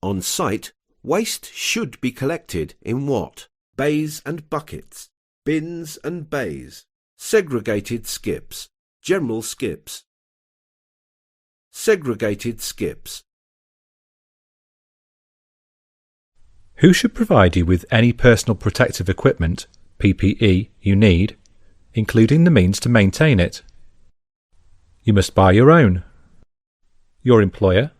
On site, waste should be collected in what? Bays and buckets, bins and bays, segregated skips, general skips. Segregated skips. Who should provide you with any personal protective equipment, PPE, you need, including the means to maintain it? You must buy your own. Your employer?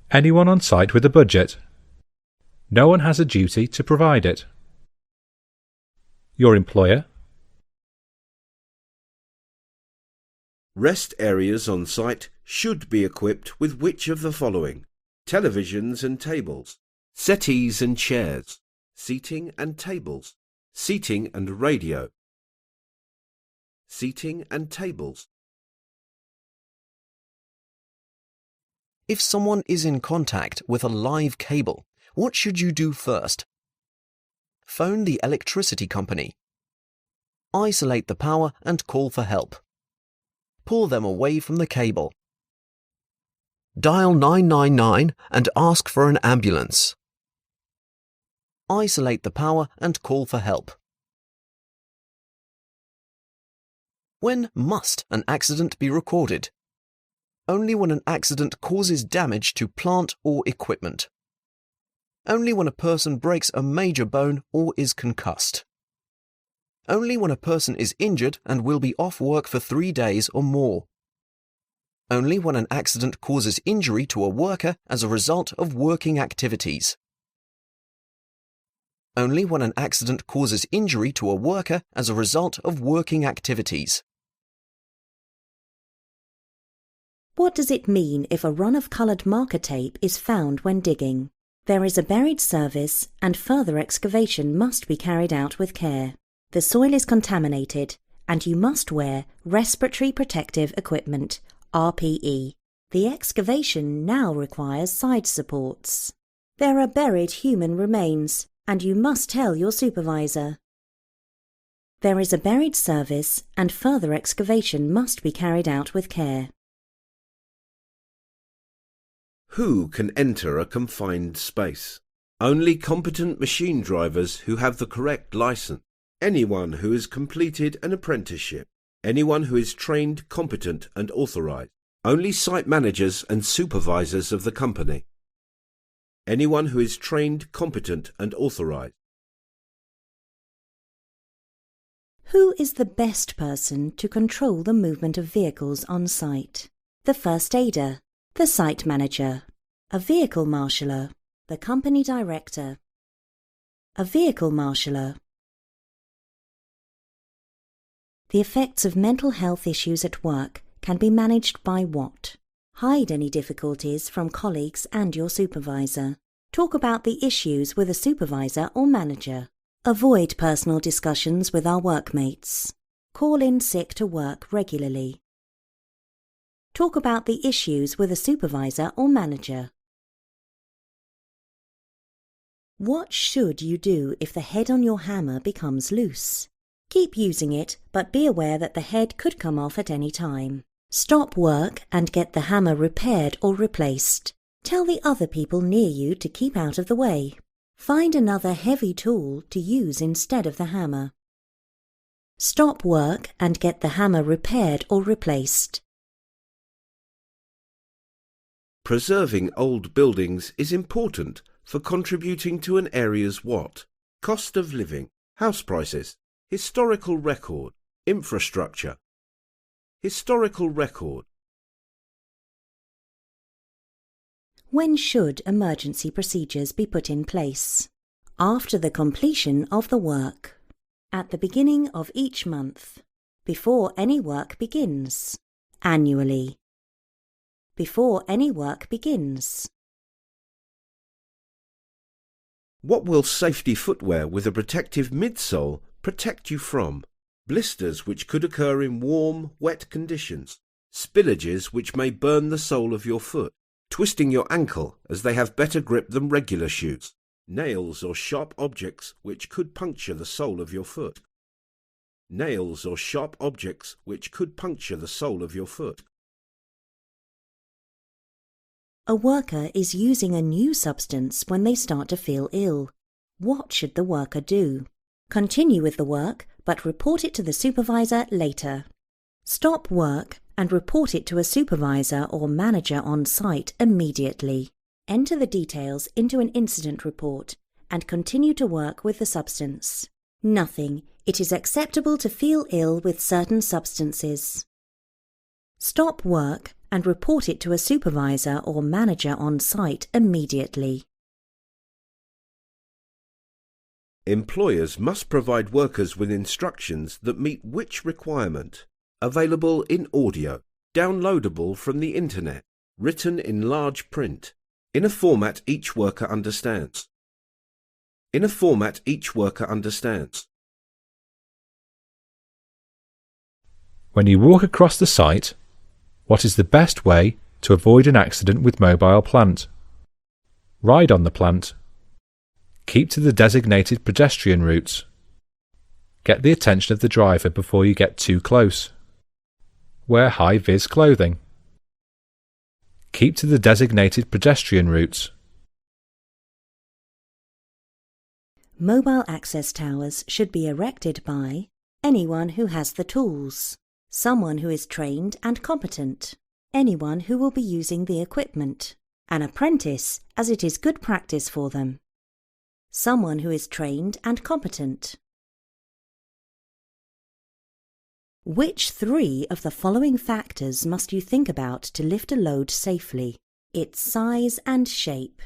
Anyone on site with a budget? No one has a duty to provide it. Your employer? Rest areas on site should be equipped with which of the following? Televisions and tables, settees and chairs, seating and tables, seating and radio, seating and tables. If someone is in contact with a live cable, what should you do first? Phone the electricity company. Isolate the power and call for help. Pull them away from the cable. Dial 999 and ask for an ambulance. Isolate the power and call for help. When must an accident be recorded? Only when an accident causes damage to plant or equipment. Only when a person breaks a major bone or is concussed. Only when a person is injured and will be off work for 3 days or more. Only when an accident causes injury to a worker as a result of working activities. Only when an accident causes injury to a worker as a result of working activities. What does it mean if a run of coloured marker tape is found when digging? There is a buried service and further excavation must be carried out with care. The soil is contaminated and you must wear respiratory protective equipment, RPE. The excavation now requires side supports. There are buried human remains and you must tell your supervisor. There is a buried service and further excavation must be carried out with care. Who can enter a confined space? Only competent machine drivers who have the correct license. Anyone who has completed an apprenticeship. Anyone who is trained, competent and authorized. Only site managers and supervisors of the company. Anyone who is trained, competent and authorized. Who is the best person to control the movement of vehicles on site? The first aider, the site manager, a vehicle marshaller, the company director, a vehicle marshaller. The effects of mental health issues at work can be managed by what? Hide any difficulties from colleagues and your supervisor. Talk about the issues with a supervisor or manager. Avoid personal discussions with our workmates. Call in sick to work regularly. Talk about the issues with a supervisor or manager. What should you do if the head on your hammer becomes loose? Keep using it, but be aware that the head could come off at any time. Stop work and get the hammer repaired or replaced. Tell the other people near you to keep out of the way. Find another heavy tool to use instead of the hammer. Stop work and get the hammer repaired or replaced. Preserving old buildings is important for contributing to an area's what? Cost of living, house prices, historical record, infrastructure. Historical record. When should emergency procedures be put in place? After the completion of the work. At the beginning of each month. Before any work begins. Annually. Before any work begins. What will safety footwear with a protective midsole protect you from? Blisters which could occur in warm, wet conditions, spillages which may burn the sole of your foot, twisting your ankle as they have better grip than regular shoes, nails or sharp objects which could puncture the sole of your foot. Nails or sharp objects which could puncture the sole of your foot. A worker is using a new substance when they start to feel ill. What should the worker do? Continue with the work, but report it to the supervisor later. Stop work and report it to a supervisor or manager on site immediately. Enter the details into an incident report and continue to work with the substance. Nothing. It is acceptable to feel ill with certain substances. Stop work and report it to a supervisor or manager on site immediately. Employers must provide workers with instructions that meet which requirement? Available in audio, downloadable from the internet, written in large print, in a format each worker understands. In a format each worker understands. When you walk across the site, what is the best way to avoid an accident with mobile plant? Ride on the plant. Keep to the designated pedestrian routes. Get the attention of the driver before you get too close. Wear high-vis clothing. Keep to the designated pedestrian routes. Mobile access towers should be erected by anyone who has the tools, someone who is trained and competent, anyone who will be using the equipment, an apprentice as it is good practice for them, someone who is trained and competent. Which 3 of the following factors must you think about to lift a load safely? Its size and shape.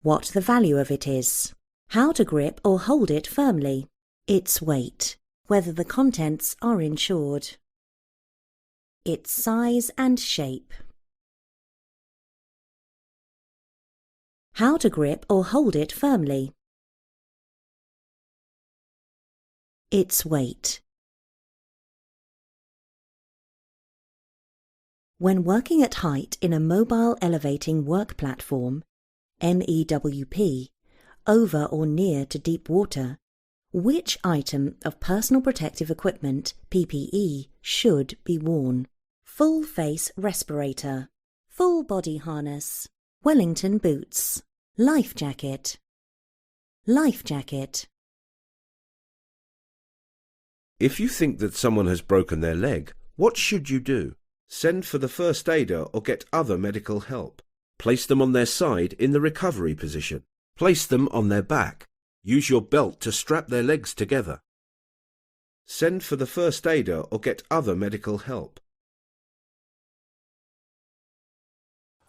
What the value of it is. How to grip or hold it firmly. Its weight. Whether the contents are insured. Its size and shape. How to grip or hold it firmly. Its weight. When working at height in a mobile elevating work platform, MEWP, over or near to deep water, which item of personal protective equipment, PPE, should be worn? Full face respirator, full body harness, Wellington boots, life jacket. Life jacket. If you think that someone has broken their leg, what should you do? Send for the first aider or get other medical help. Place them on their side in the recovery position. Place them on their back. Use your belt to strap their legs together. Send for the first aider or get other medical help.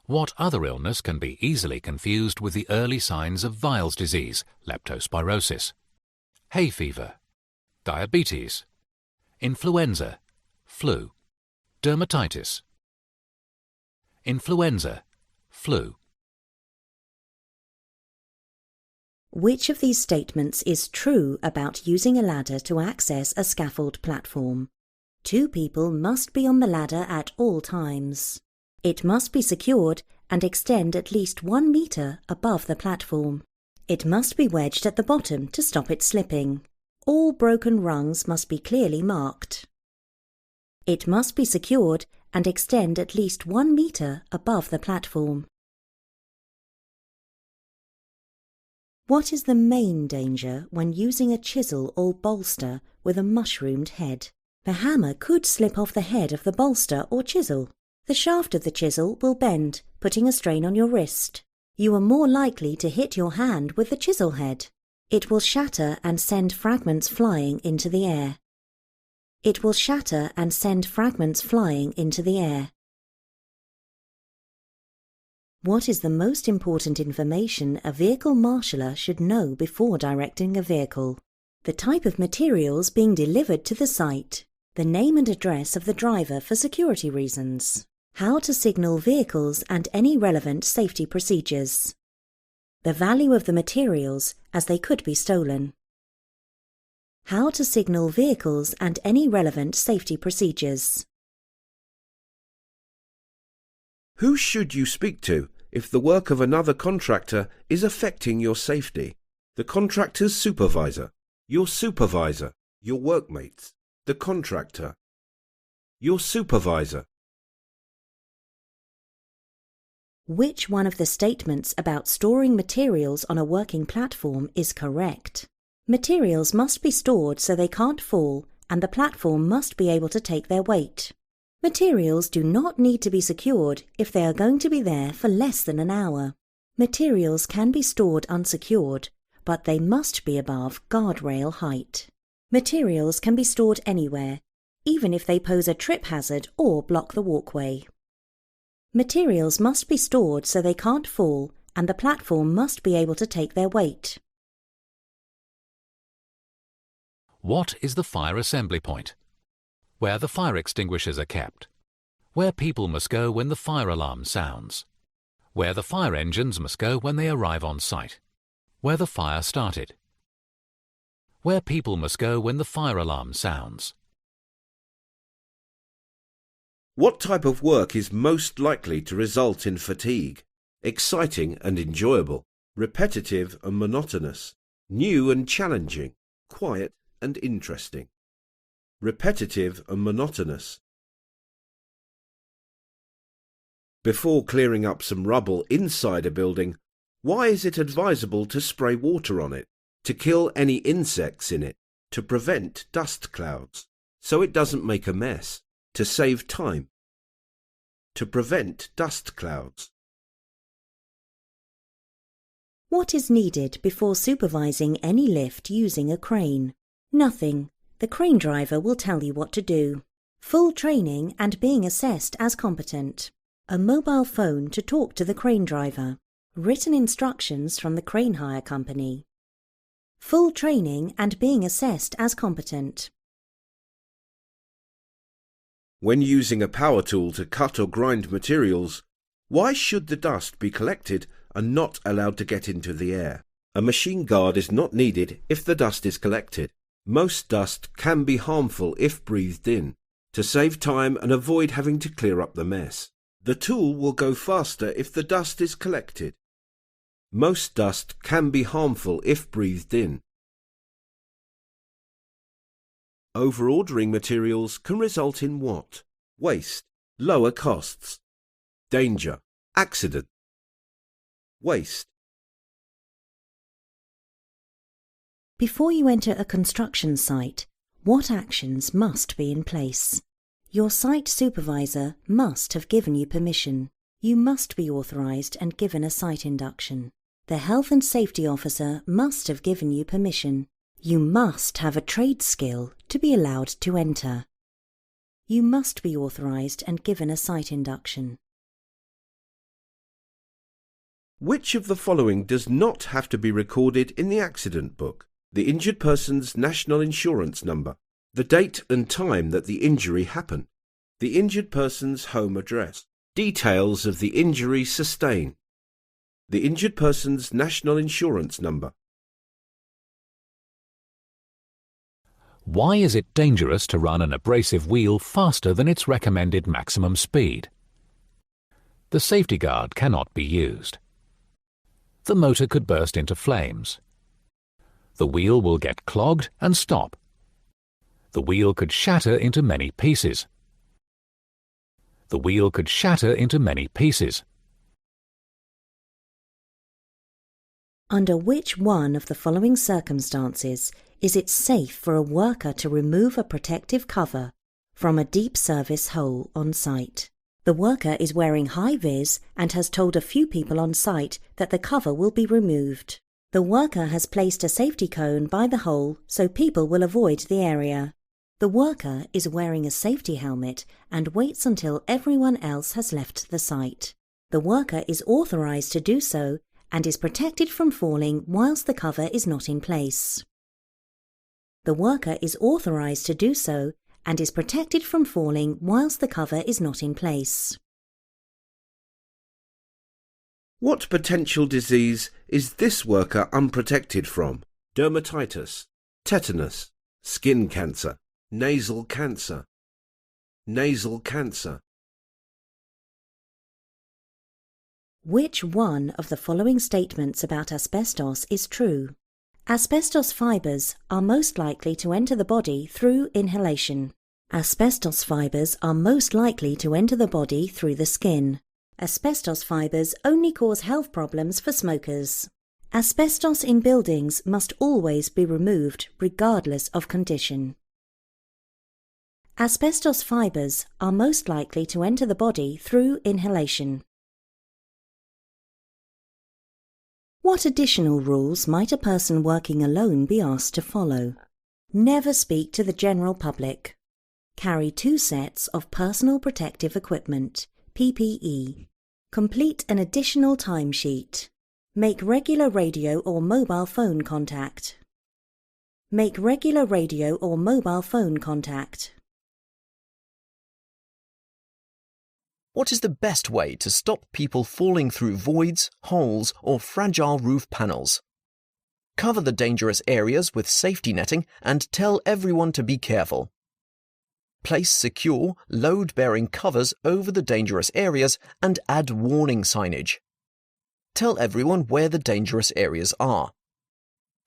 What other illness can be easily confused with the early signs of Weil's disease, leptospirosis? Hay fever, diabetes, influenza, flu, dermatitis. Influenza, flu. Which of these statements is true about using a ladder to access a scaffold platform? 2 people must be on the ladder at all times. It must be secured and extend at least 1 meter above the platform. It must be wedged at the bottom to stop it slipping. All broken rungs must be clearly marked. It must be secured and extend at least 1 meter above the platform. What is the main danger when using a chisel or bolster with a mushroomed head? The hammer could slip off the head of the bolster or chisel. The shaft of the chisel will bend, putting a strain on your wrist. You are more likely to hit your hand with the chisel head. It will shatter and send fragments flying into the air. It will shatter and send fragments flying into the air. What is the most important information a vehicle marshaller should know before directing a vehicle? The type of materials being delivered to the site, the name and address of the driver for security reasons, how to signal vehicles and any relevant safety procedures, the value of the materials as they could be stolen. How to signal vehicles and any relevant safety procedures. Who should you speak to if the work of another contractor is affecting your safety? The contractor's supervisor, your workmates, the contractor, your supervisor, Which one of the statements about storing materials on a working platform is correct? Materials must be stored so they can't fall, and the platform must be able to take their weight. Materials do not need to be secured if they are going to be there for less than an hour. Materials can be stored unsecured, but they must be above guardrail height. Materials can be stored anywhere, even if they pose a trip hazard or block the walkway. Materials must be stored so they can't fall, and the platform must be able to take their weight. What is the fire assembly point? Where the fire extinguishers are kept. Where people must go when the fire alarm sounds. Where the fire engines must go when they arrive on site. Where the fire started. Where people must go when the fire alarm sounds. What type of work is most likely to result in fatigue? Exciting and enjoyable, repetitive and monotonous, new and challenging, quiet and interesting. Repetitive and monotonous. Before clearing up some rubble inside a building, why is it advisable to spray water on it, to kill any insects in it, to prevent dust clouds, so it doesn't make a mess, to save time, to prevent dust clouds? What is needed before supervising any lift using a crane? Nothing. The crane driver will tell you what to do. Full training and being assessed as competent. A mobile phone to talk to the crane driver. Written instructions from the crane hire company. Full training and being assessed as competent. When using a power tool to cut or grind materials, why should the dust be collected and not allowed to get into the air? A machine guard is not needed if the dust is collected. Most dust can be harmful if breathed in. To save time and avoid having to clear up the mess, the tool will go faster if the dust is collected. Most dust can be harmful if breathed in. Over-ordering materials can result in what? Waste, lower costs, danger, accident. Waste. Before you enter a construction site, what actions must be in place? Your site supervisor must have given you permission. You must be authorised and given a site induction. The health and safety officer must have given you permission. You must have a trade skill to be allowed to enter. You must be authorised and given a site induction. Which of the following does not have to be recorded in the accident book? The injured person's national insurance number, the date and time that the injury happened, the injured person's home address, details of the injury sustained, the injured person's national insurance number. Why is it dangerous to run an abrasive wheel faster than its recommended maximum speed? The safety guard cannot be used. The motor could burst into flames. The wheel will get clogged and stop. The wheel could shatter into many pieces. The wheel could shatter into many pieces. Under which one of the following circumstances is it safe for a worker to remove a protective cover from a deep service hole on site? The worker is wearing high-vis and has told a few people on site that the cover will be removed. The worker has placed a safety cone by the hole so people will avoid the area. The worker is wearing a safety helmet and waits until everyone else has left the site. The worker is authorised to do so and is protected from falling whilst the cover is not in place. The worker is authorised to do so and is protected from falling whilst the cover is not in place. What potential disease is this worker unprotected from? Dermatitis, tetanus, skin cancer, nasal cancer. Nasal cancer. Which one of the following statements about asbestos is true? Asbestos fibres are most likely to enter the body through inhalation. Asbestos fibres are most likely to enter the body through the skin. Asbestos fibres only cause health problems for smokers. Asbestos in buildings must always be removed regardless of condition. Asbestos fibres are most likely to enter the body through inhalation. What additional rules might a person working alone be asked to follow? Never speak to the general public. Carry 2 sets of personal protective equipment, PPE. Complete an additional timesheet. Make regular radio or mobile phone contact. Make regular radio or mobile phone contact. What is the best way to stop people falling through voids, holes, or fragile roof panels? Cover the dangerous areas with safety netting and tell everyone to be careful. Place secure, load-bearing covers over the dangerous areas and add warning signage. Tell everyone where the dangerous areas are.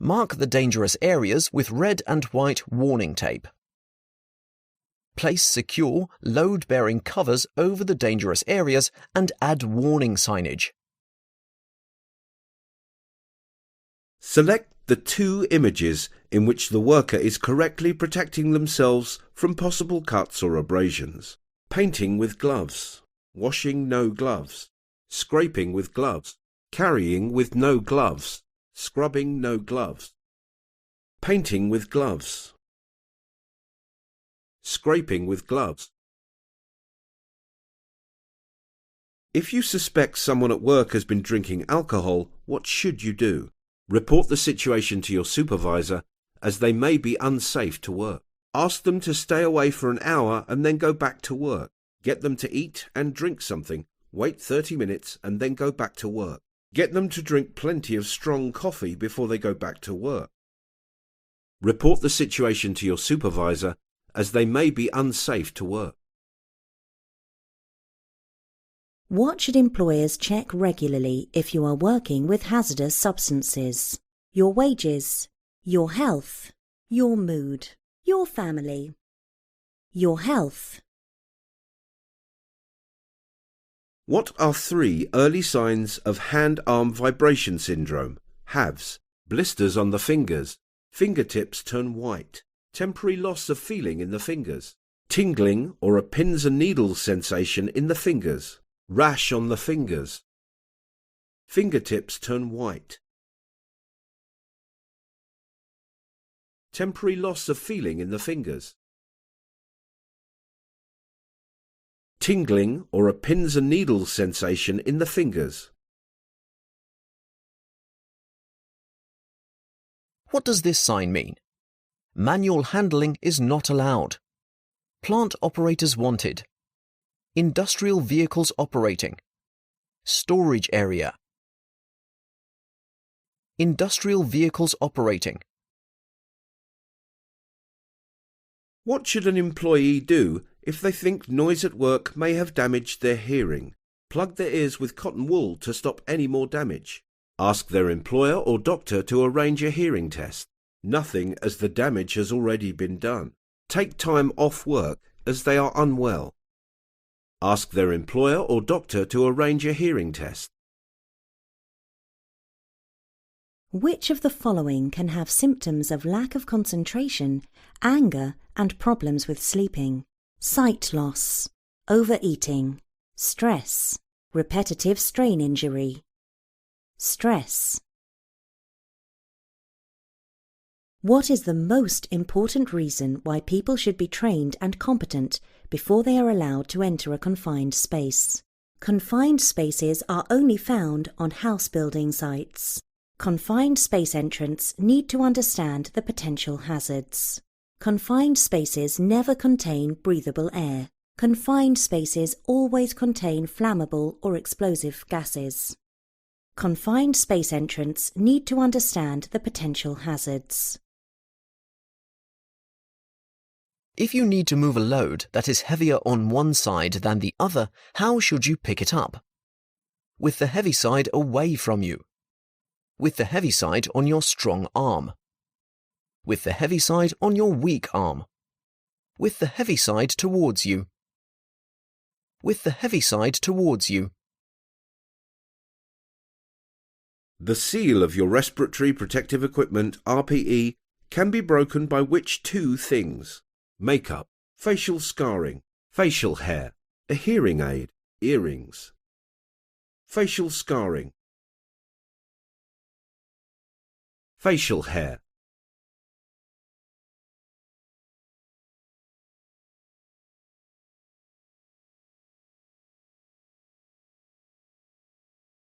Mark the dangerous areas with red and white warning tape. Place secure, load-bearing covers over the dangerous areas and add warning signage. Select the 2 images in which the worker is correctly protecting themselves from possible cuts or abrasions. Painting with gloves, washing no gloves, scraping with gloves, carrying with no gloves, scrubbing no gloves. Painting with gloves, scraping with gloves. If you suspect someone at work has been drinking alcohol, what should you do? Report the situation to your supervisor, as they may be unsafe to work. Ask them to stay away for an hour and then go back to work. Get them to eat and drink something. Wait 30 minutes and then go back to work. Get them to drink plenty of strong coffee before they go back to work. Report the situation to your supervisor, as they may be unsafe to work. What should employers check regularly if you are working with hazardous substances? Your wages, your health, your mood, your family, your health. What are 3 early signs of hand-arm vibration syndrome? HAVS. Blisters on the fingers. Fingertips turn white. Temporary loss of feeling in the fingers. Tingling or a pins and needles sensation in the fingers. Rash on the fingers. Fingertips turn white. Temporary loss of feeling in the fingers. Tingling or a pins and needles sensation in the fingers. What does this sign mean? Manual handling is not allowed. Plant operators wanted. Industrial vehicles operating. Storage area. Industrial vehicles operating. What should an employee do if they think noise at work may have damaged their hearing? Plug their ears with cotton wool to stop any more damage. Ask their employer or doctor to arrange a hearing test. Nothing, as the damage has already been done. Take time off work as they are unwell. Ask their employer or doctor to arrange a hearing test. Which of the following can have symptoms of lack of concentration, anger, and problems with sleeping? Sight loss, overeating, stress, repetitive strain injury. Stress. What is the most important reason why people should be trained and competent before they are allowed to enter a confined space? Confined spaces are only found on house building sites. Confined space entrants need to understand the potential hazards. Confined spaces never contain breathable air. Confined spaces always contain flammable or explosive gases. Confined space entrants need to understand the potential hazards. If you need to move a load that is heavier on one side than the other, how should you pick it up? With the heavy side away from you. With the heavy side on your strong arm. With the heavy side on your weak arm. With the heavy side towards you. With the heavy side towards you. The seal of your respiratory protective equipment, RPE, can be broken by which two things? Makeup, facial scarring, facial hair, a hearing aid, earrings. Facial scarring. Facial hair.